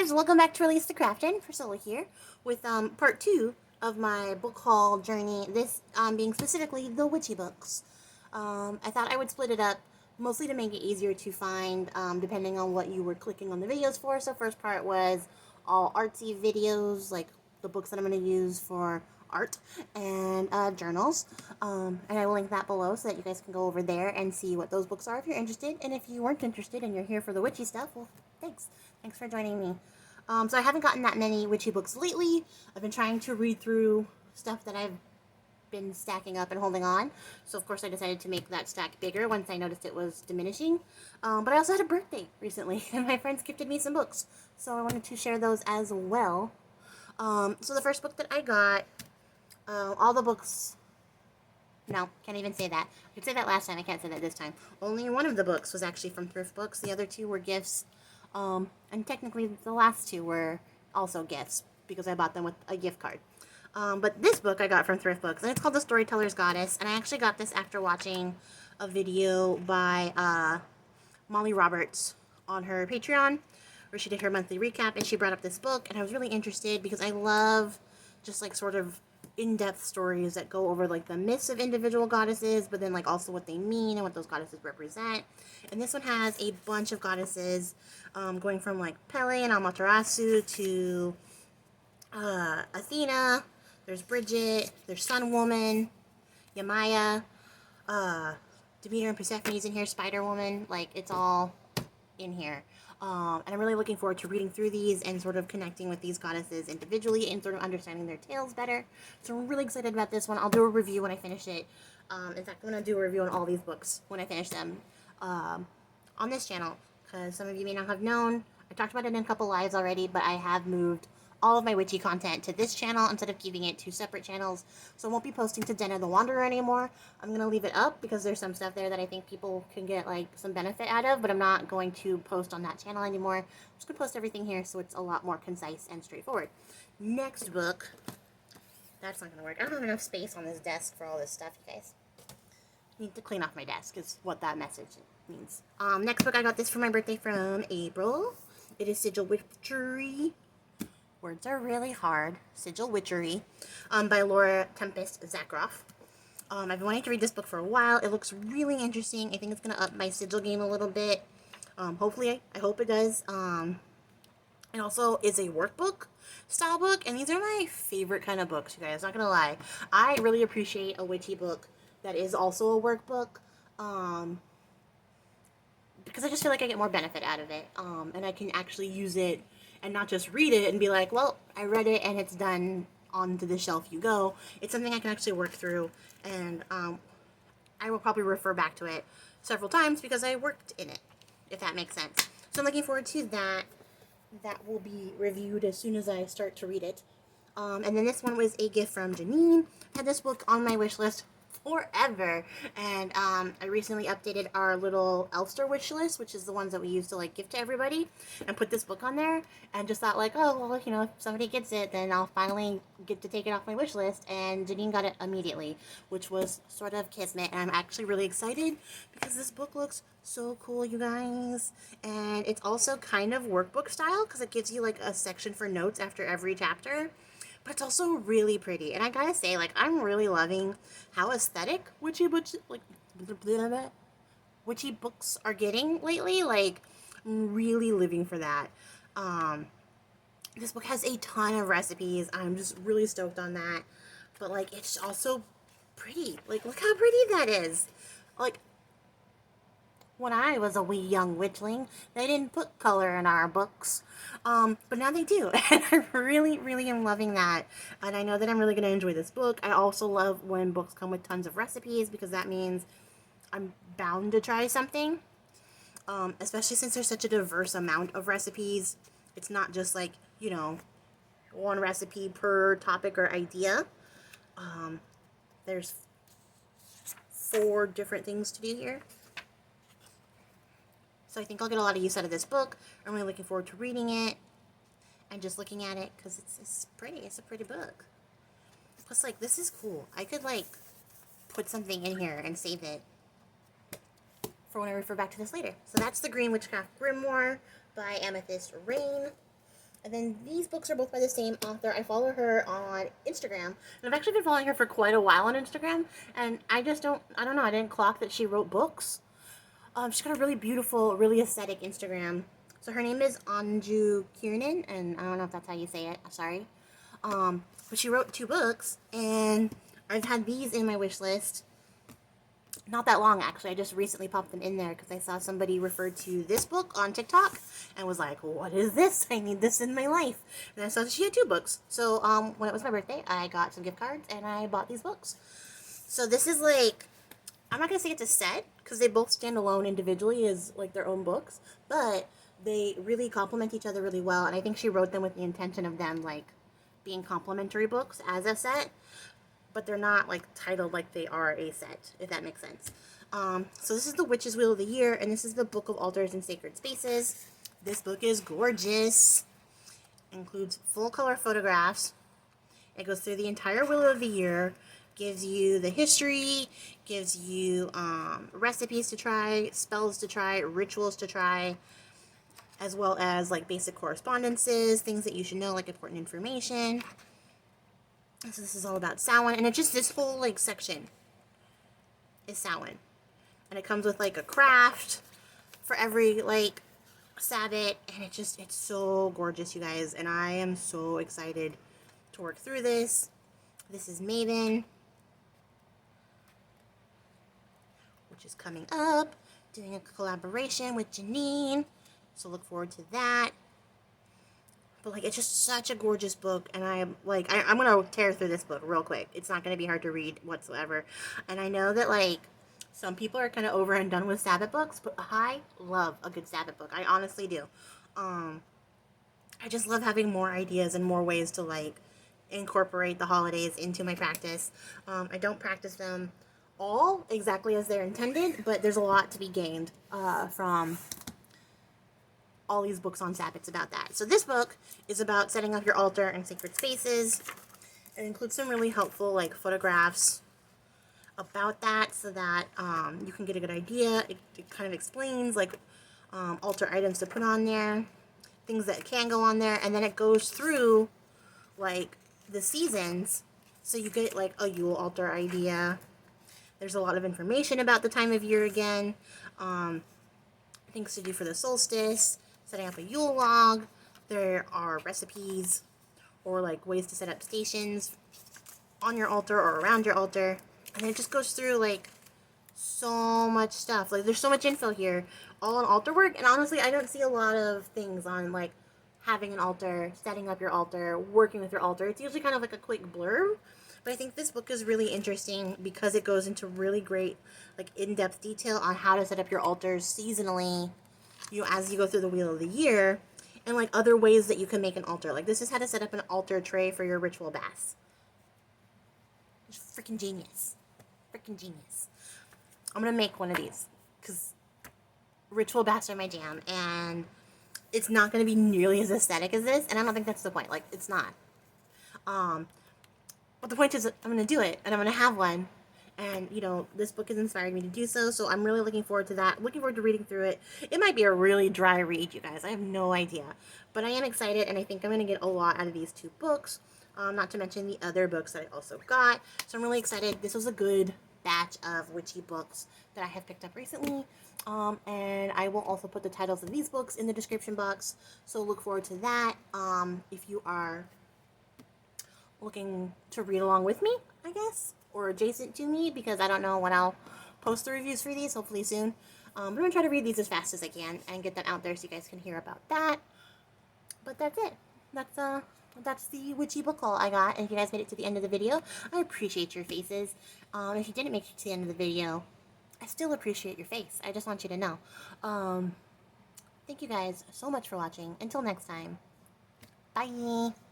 guys, welcome back to Release the Craftin. Priscilla here with part 2 of my book haul journey, this being specifically the Witchy books. I thought I would split it up mostly to make it easier to find depending on what you were clicking on the videos for. So first part was all artsy videos, like the books that I'm going to use for art and journals, and I will link that below so that you guys can go over there and see what those books are if you're interested. And if you weren't interested and you're here for the witchy stuff, well, thanks for joining me. So I haven't gotten that many witchy books lately. I've been trying to read through stuff that I've been stacking up and holding on, so of course I decided to make that stack bigger once I noticed it was diminishing. But I also had a birthday recently and my friends gifted me some books, so I wanted to share those as well. So the first book that I got, all the books, no, can't even say that. I could say that last time, I can't say that this time. Only one of the books was actually from thrift books, the other two were gifts, and technically the last two were also gifts, because I bought them with a gift card. But this book I got from thrift books, and it's called The Storyteller's Goddess, and I actually got this after watching a video by Molly Roberts on her Patreon, where she did her monthly recap, and she brought up this book, and I was really interested because I love just like sort of in-depth stories that go over like the myths of individual goddesses, but then like also what they mean and what those goddesses represent. And this one has a bunch of goddesses, going from like Pele and Amaterasu to Athena. There's Bridget, there's Sun Woman, Yamaya, Demeter and Persephone's in here, Spider Woman, like it's all in here. And I'm really looking forward to reading through these and sort of connecting with these goddesses individually and sort of understanding their tales better. So I'm really excited about this one. I'll do a review when I finish it. In fact, I'm going to do a review on all these books when I finish them on this channel, because some of you may not have known. I talked about it in a couple lives already, but I have moved all of my witchy content to this channel instead of keeping it two separate channels. So I won't be posting to Den of the Wanderer anymore. I'm going to leave it up because there's some stuff there that I think people can get like some benefit out of, but I'm not going to post on that channel anymore. I'm just going to post everything here so it's a lot more concise and straightforward. Next book. That's not going to work. I don't have enough space on this desk for all this stuff, you guys. I need to clean off my desk is what that message means. Next book, I got this for my birthday from April. It is Sigil Witchery. Words are really hard. Sigil Witchery, by Laura Tempest Zakroff. I've been wanting to read this book for a while. It looks really interesting. I think it's going to up my sigil game a little bit. Hopefully, I hope it does. It also is a workbook style book, and these are my favorite kind of books, you guys. Not going to lie. I really appreciate a witchy book that is also a workbook, because I just feel like I get more benefit out of it, and I can actually use it and not just read it and be like, well, I read it and it's done, on to the shelf you go. It's something I can actually work through, and I will probably refer back to it several times because I worked in it, if that makes sense. So I'm looking forward to that. That will be reviewed as soon as I start to read it. And then this one was a gift from Janine. I had this book on my wish list forever, and I recently updated our little Elfster wish list, which is the ones that we used to like give to everybody, and put this book on there, and just thought like, oh well, you know, if somebody gets it, then I'll finally get to take it off my wish list. And Janine got it immediately, which was sort of kismet, and I'm actually really excited because this book looks so cool, you guys. And it's also kind of workbook style because it gives you like a section for notes after every chapter. But it's also really pretty, and I gotta say, like, I'm really loving how aesthetic witchy books are getting lately. Like, I'm really living for that. This book has a ton of recipes. I'm just really stoked on that. But like, it's also pretty. Like, look how pretty that is. Like, when I was a wee young witchling, they didn't put color in our books, but now they do, and I really, really am loving that, and I know that I'm really going to enjoy this book. I also love when books come with tons of recipes, because that means I'm bound to try something, especially since there's such a diverse amount of recipes. It's not just like, you know, one recipe per topic or idea. There's 4 different things to do here. So I think I'll get a lot of use out of this book. I'm really looking forward to reading it and just looking at it because it's pretty. It's a pretty book. Plus, like, this is cool. I could, like, put something in here and save it for when I refer back to this later. So that's the Green Witchcraft Grimoire by Amythyst Raine. And then these books are both by the same author. I follow her on Instagram. And I've actually been following her for quite a while on Instagram. And I don't know, I didn't clock that she wrote books. She's got a really beautiful, really aesthetic Instagram. So her name is Anjou Kiernan, and I don't know if that's how you say it. I'm sorry. But she wrote 2 books, and I've had these in my wish list. Not that long, actually. I just recently popped them in there because I saw somebody refer to this book on TikTok and was like, what is this? I need this in my life. And I saw that she had 2 books. So when it was my birthday, I got some gift cards and I bought these books. So this is like, I'm not going to say it's a set because they both stand alone individually as like their own books, but they really complement each other really well. And I think she wrote them with the intention of them like being complementary books as a set, but they're not like titled like they are a set, if that makes sense. So this is the Witch's Wheel of the Year, and this is the Book of Altars and Sacred Spaces. This book is gorgeous. It includes full color photographs. It goes through the entire Wheel of the Year, gives you the history, gives you recipes to try, spells to try, rituals to try, as well as like basic correspondences, things that you should know, like important information. So this is all about Samhain, and it's just this whole like section is Samhain, and it comes with like a craft for every like Sabbath, and it's so gorgeous, you guys, and I am so excited to work through this. This is Maven, which is coming up, doing a collaboration with Janine, so look forward to that. But like, it's just such a gorgeous book, and I'm like, I'm gonna tear through this book real quick. It's not gonna be hard to read whatsoever. And I know that like some people are kind of over and done with Sabbath books, but I love a good Sabbath book. I honestly do. I just love having more ideas and more ways to like incorporate the holidays into my practice. I don't practice them all exactly as they're intended, but there's a lot to be gained from all these books on Sabbaths about that. So this book is about setting up your altar and sacred spaces. It includes some really helpful like photographs about that so that you can get a good idea. It kind of explains like altar items to put on there, things that can go on there, and then it goes through like the seasons, so you get like a Yule altar idea. There's a lot of information about the time of year again, things to do for the solstice, setting up a Yule log. There are recipes or like ways to set up stations on your altar or around your altar. And it just goes through like so much stuff. Like there's so much info here, all on altar work. And honestly, I don't see a lot of things on like having an altar, setting up your altar, working with your altar. It's usually kind of like a quick blurb. But I think this book is really interesting because it goes into really great like in-depth detail on how to set up your altars seasonally, you know, as you go through the Wheel of the Year, and like other ways that you can make an altar. Like this is how to set up an altar tray for your ritual baths. It's freaking genius. Freaking genius. I'm gonna make one of these because ritual baths are my jam, and it's not gonna be nearly as aesthetic as this, and I don't think that's the point. Like it's not. But the point is, I'm gonna do it, and I'm gonna have one. And, you know, this book has inspired me to do so, so I'm really looking forward to that. Looking forward to reading through it. It might be a really dry read, you guys. I have no idea. But I am excited, and I think I'm going to get a lot out of these 2 books. Not to mention the other books that I also got. So I'm really excited. This was a good batch of witchy books that I have picked up recently. And I will also put the titles of these books in the description box. So look forward to that. If you are looking to read along with me, I guess, or adjacent to me, because I don't know when I'll post the reviews for these, hopefully soon. I'm going to try to read these as fast as I can and get them out there so you guys can hear about that. But that's it. That's the witchy book haul I got, and if you guys made it to the end of the video, I appreciate your faces. If you didn't make it to the end of the video, I still appreciate your face. I just want you to know. Thank you guys so much for watching. Until next time, bye!